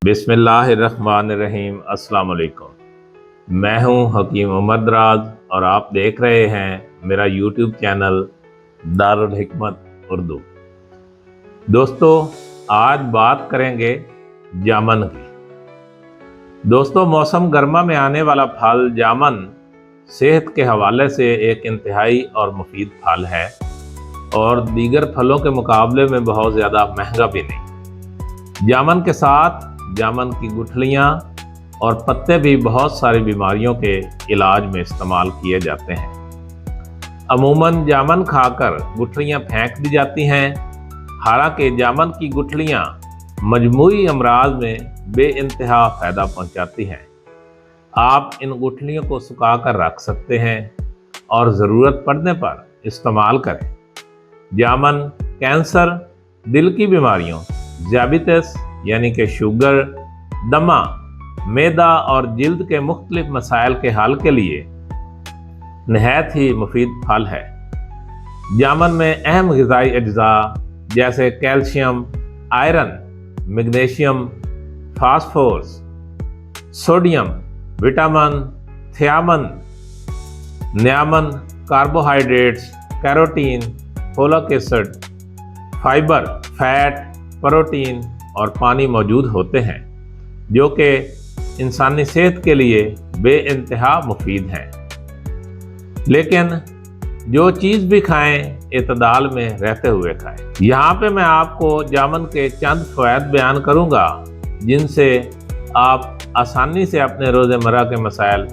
बिस्मिल्लाहिर्रहमानिर्रहीम। अस्सलाम वालेकुम। मैं हूं हकीम उमर दराज और आप देख रहे हैं मेरा यूट्यूब चैनल दारुल हिकमत उर्दू। दोस्तों, आज बात करेंगे जामन की। दोस्तों, मौसम गर्मा में आने वाला फल जामन सेहत के हवाले से एक इंतहाई और मुफीद फल है और दीगर फलों के मुकाबले में बहुत ज़्यादा महंगा भी नहीं। जामन के साथ जामन की गुठलियाँ और पत्ते भी बहुत सारी बीमारियों के इलाज में इस्तेमाल किए जाते हैं। अमूमन जामन खाकर गुठलियाँ फेंक दी जाती हैं। हालांकि जामन की गुठलियाँ मजमूई अमराज में बेइंतहा फ़ायदा पहुँचाती हैं। आप इन गुठलियों को सुखा कर रख सकते हैं और ज़रूरत पड़ने पर इस्तेमाल करें। जामन कैंसर, दिल की बीमारियों, ज़ियाबितिस यानी कि शुगर, दमा, मैदा और जिल्द के मुख्तलिफ मसाइल के हल के लिए नहायत ही मुफीद फल है। जामन में अहम ग़िज़ाई अज्जा जैसे calcium, iron, magnesium, phosphorus, sodium, vitamin, thiamine, नियामन, carbohydrates, carotene, folic acid, fibre, fat, protein और पानी मौजूद होते हैं, जो कि इंसानी सेहत के लिए बेइंतहा मुफीद हैं। लेकिन जो चीज़ भी खाएं, इतदाल में रहते हुए खाएं। यहाँ पे मैं आपको जामन के चंद फ़वाइद बयान करूँगा जिनसे आप आसानी से अपने रोज़मर्रा के मसाइल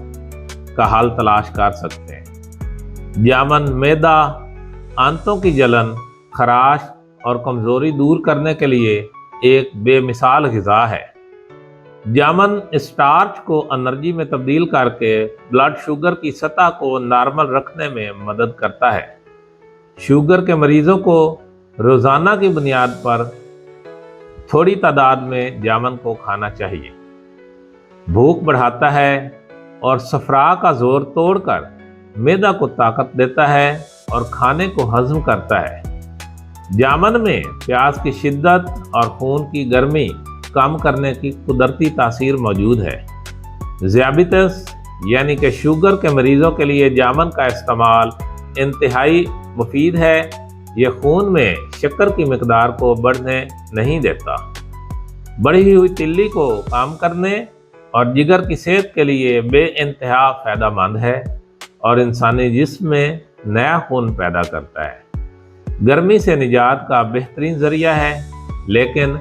का हल तलाश कर सकते हैं। जामन मैदा, आंतों की जलन, खराश और कमज़ोरी दूर करने के लिए एक बेमिसाल ग़िज़ा है। जामन स्टार्च को एनर्जी में तब्दील करके ब्लड शुगर की सतह को नॉर्मल रखने में मदद करता है। शुगर के मरीज़ों को रोज़ाना की बुनियाद पर थोड़ी तादाद में जामन को खाना चाहिए। भूख बढ़ाता है और सफरा का जोर तोड़कर मैदा को ताकत देता है और खाने को हजम करता है। जामन में प्याज की शिद्दत और खून की गर्मी कम करने की कुदरती तासीर मौजूद है। ज़ियाबितिस यानी कि शुगर के मरीज़ों के लिए जामन का इस्तेमाल इंतहाई मुफीद है। यह खून में शक्कर की मिकदार को बढ़ने नहीं देता। बढ़ी हुई तिल्ली को कम करने और जिगर की सेहत के लिए बेइंतहा फ़ायदेमंद है और इंसानी जिस्म में नया खून पैदा करता है। गर्मी से निजात का बेहतरीन ज़रिया है। लेकिन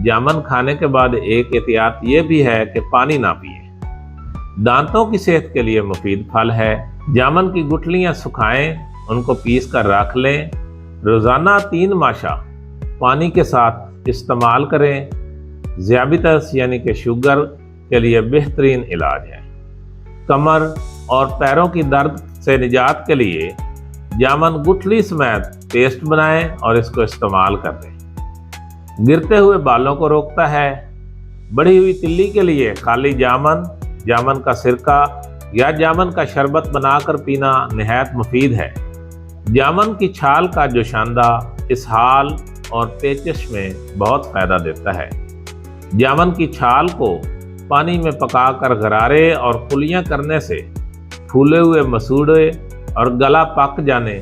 जामन खाने के बाद एक एहतियात ये भी है कि पानी ना पिए। दांतों की सेहत के लिए मुफीद फल है। जामन की गुठलियाँ सुखाएं, उनको पीस कर रख लें। रोज़ाना 3 माशा पानी के साथ इस्तेमाल करें। ज़ियाबितिस यानी कि शुगर के लिए बेहतरीन इलाज है। कमर और पैरों की दर्द से निजात के लिए जामन गुठली समेत पेस्ट बनाएं और इसको इस्तेमाल कर लें। गिरते हुए बालों को रोकता है। बढ़ी हुई तिल्ली के लिए खाली जामन, जामन का सिरका या जामन का शरबत बनाकर पीना नहायत मुफीद है। जामन की छाल का जोशांदा इसहाल और पेचिश में बहुत फ़ायदा देता है। जामन की छाल को पानी में पकाकर गरारे और कुलियाँ करने से फूले हुए मसूड़े और गला पक जाने,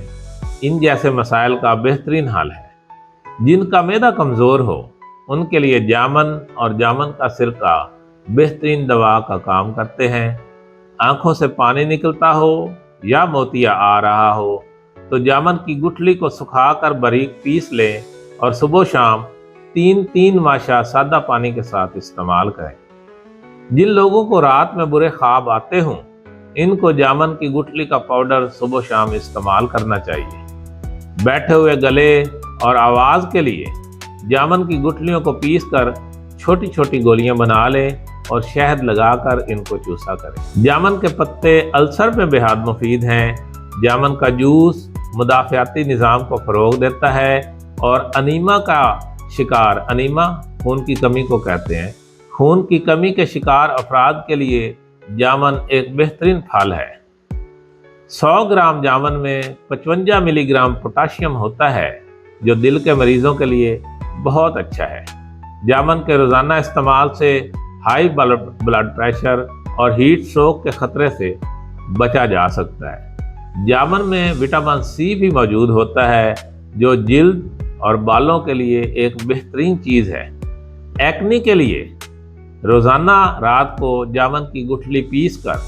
इन जैसे मसाइल का बेहतरीन हल है। जिनका मैदा कमज़ोर हो उनके लिए जामन और जामन का सिरका बेहतरीन दवा का काम करते हैं। आँखों से पानी निकलता हो या मोतिया आ रहा हो तो जामन की गुठली को सुखाकर बारीक पीस लें और सुबह शाम 3 माशा सादा पानी के साथ इस्तेमाल करें। जिन लोगों को रात में बुरे ख्वाब आते हों, इनको जामन की गुठली का पाउडर सुबह शाम इस्तेमाल करना चाहिए। बैठे हुए गले और आवाज़ के लिए जामन की गुठलियों को पीसकर छोटी छोटी गोलियां बना लें और शहद लगाकर इनको चूसा करें। जामन के पत्ते अल्सर में बेहद मुफीद हैं। जामन का जूस मुदाफ़ियाती निज़ाम को फ़रोग़ देता है और अनीमा का शिकार, अनीमा खून की कमी को कहते हैं, खून की कमी के शिकार अफराद के लिए जामन एक बेहतरीन फल है। 100 ग्राम जामन में 55 मिलीग्राम पोटाशियम होता है, जो दिल के मरीजों के लिए बहुत अच्छा है। जामुन के रोज़ाना इस्तेमाल से हाई ब्लड प्रेशर और हीट स्ट्रोक के खतरे से बचा जा सकता है। जामुन में विटामिन सी भी मौजूद होता है जो जिल्द और बालों के लिए एक बेहतरीन चीज़ है। एक्ने के लिए रोज़ाना रात को जामुन की गुठली पीसकर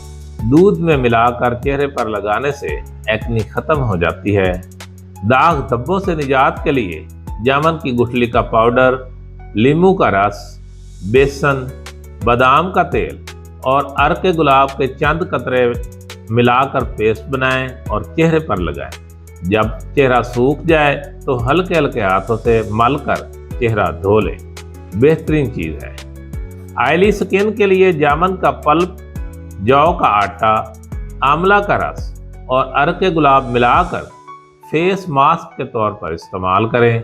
दूध में मिलाकर चेहरे पर लगाने से एक्ने ख़त्म हो जाती है। दाग धब्बों से निजात के लिए जामुन की गुठली का पाउडर, नींबू का रस, बेसन, बादाम का तेल और अर्के गुलाब के चंद कतरे मिलाकर पेस्ट बनाएं और चेहरे पर लगाएं। जब चेहरा सूख जाए तो हल्के हल्के हाथों से मलकर चेहरा धो लें। बेहतरीन चीज़ है। ऑयली स्किन के लिए जामुन का पल्प, जौ का आटा, आंवला का रस और अर्के गुलाब मिलाकर फेस मास्क के तौर पर इस्तेमाल करें।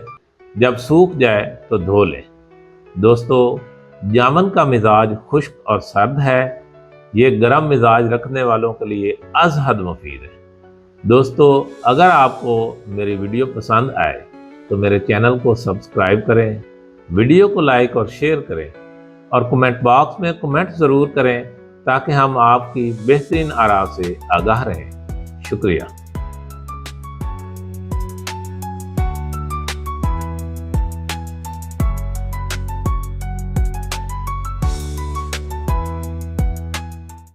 जब सूख जाए तो धो लें। दोस्तों, जामुन का मिजाज खुश्क और सर्द है। ये गर्म मिजाज रखने वालों के लिए अज़हद मुफीद है। दोस्तों, अगर आपको मेरी वीडियो पसंद आए तो मेरे चैनल को सब्सक्राइब करें, वीडियो को लाइक और शेयर करें और कमेंट बॉक्स में कमेंट ज़रूर करें ताकि हम आपकी बेहतरीन आराम से आगाह रहें। शुक्रिया।